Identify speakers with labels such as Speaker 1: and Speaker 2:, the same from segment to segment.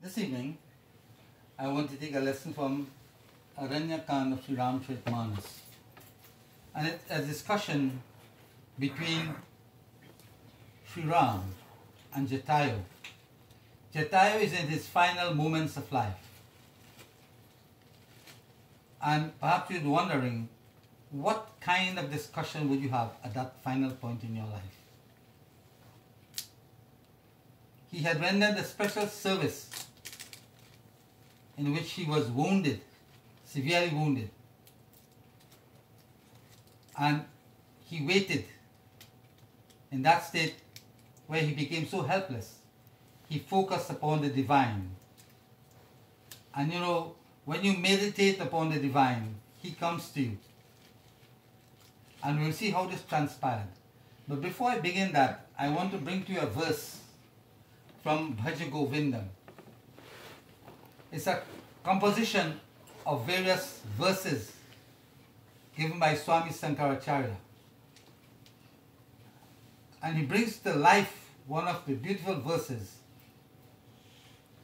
Speaker 1: This evening, I want to take a lesson from Aranya Khan of Sri Ramcharitmanas, and it's a discussion between Sri Ram and Jatayu. Jatayu is in his final moments of life, and perhaps you're wondering, what kind of discussion would you have at that final point in your life? He had rendered a special service in which he was wounded, severely wounded. And he waited in that state where he became so helpless. He focused upon the divine. And you know, when you meditate upon the divine, he comes to you. And we'll see how this transpired. But before I begin that, I want to bring to you a verse from Bhaja Govindam. It's a composition of various verses given by Swami Sankaracharya. And he brings to life one of the beautiful verses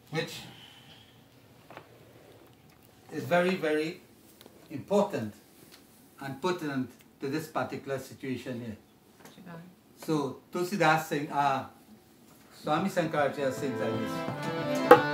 Speaker 1: which is very, very important and pertinent to this particular situation here. So, Tulsidas sings, Swami Sankaracharya sings like this.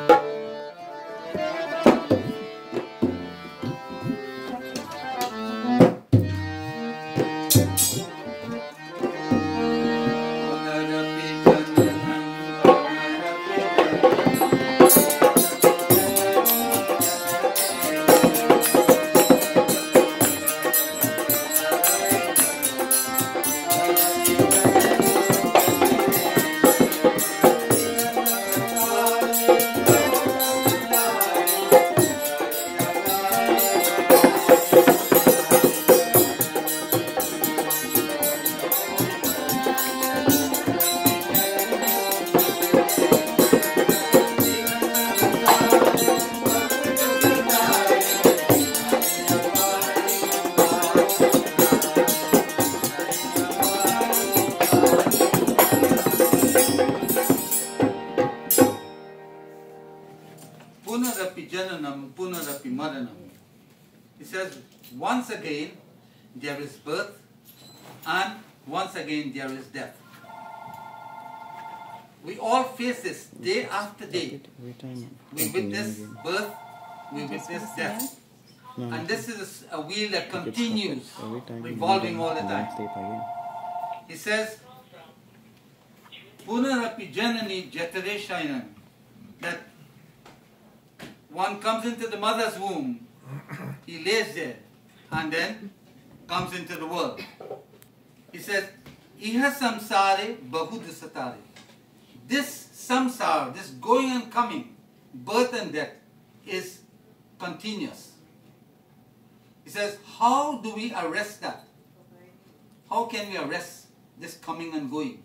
Speaker 1: He says, once again there is birth and once again there is death. We all face this day after day. We witness birth, we witness death. And this is a wheel that continues revolving all the time. He says, Punarapi Janani Jatareshainan, that one comes into the mother's womb, he lays there, and then comes into the world. He says, Iha samsare bahud satare. This samsara, this going and coming, birth and death, is continuous. He says, how do we arrest that? How can we arrest this coming and going?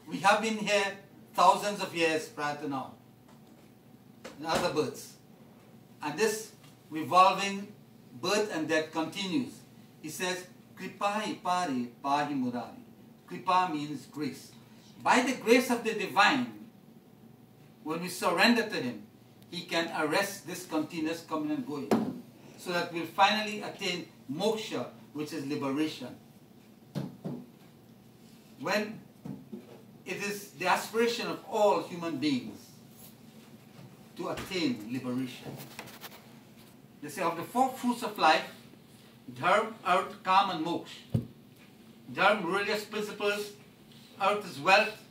Speaker 1: We have been here thousands of years prior to now, in other births. And this revolving birth and death continues. He says, Kripahi pari pahi murari. Kripa means grace. By the grace of the divine, when we surrender to him, he can arrest this continuous coming and going, so that we'll finally attain moksha, which is liberation. When it is the aspiration of all human beings to attain liberation. They say of the four fruits of life, dharma, earth, karma and moksha. Dharma, religious principles, earth is wealth,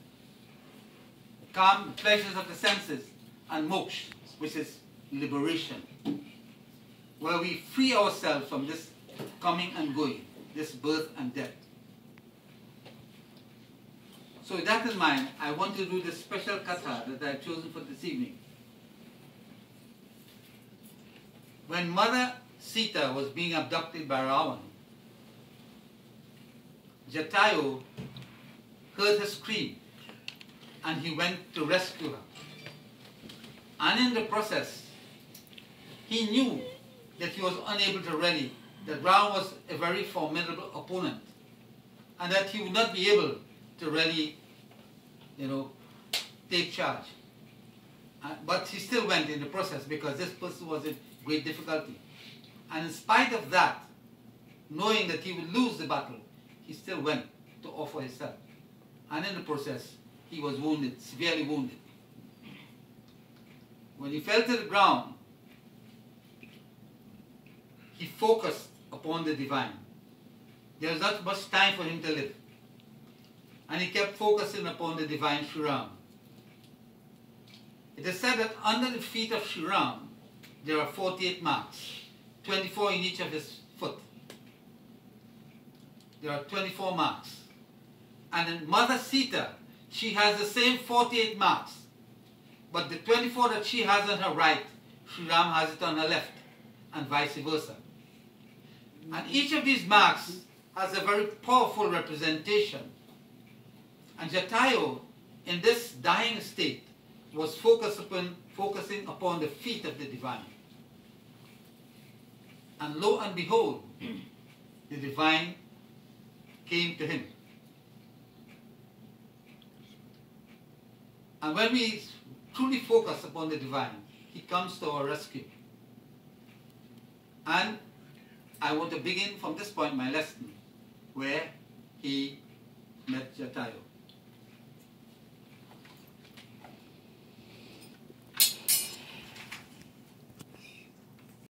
Speaker 1: karma, pleasures of the senses, and moksha, which is liberation. Where we free ourselves from this coming and going, this birth and death. So with that in mind, I want to do this special katha that I have chosen for this evening. When Mother Sita was being abducted by Ravan, Jatayu heard her scream and he went to rescue her. And in the process, he knew that he was unable to rally, that Ravan was a very formidable opponent and that he would not be able to really, take charge. But he still went in the process because this person was in great difficulty. And in spite of that, knowing that he would lose the battle, he still went to offer his help. And in the process, he was wounded, severely wounded. When he fell to the ground, he focused upon the divine. There was not much time for him to live. And he kept focusing upon the divine Sri Ram. It is said that under the feet of Sri Ram, there are 48 marks, 24 in each of his foot. There are 24 marks. And in Mother Sita, she has the same 48 marks. But the 24 that she has on her right, Sri Ram has it on her left, and vice versa. And each of these marks has a very powerful representation. And Jatayu, in this dying state, was focusing upon the feet of the divine. And lo and behold, the divine came to him. And when we truly focus upon the divine, he comes to our rescue. And I want to begin from this point my lesson, where he met Jatayu.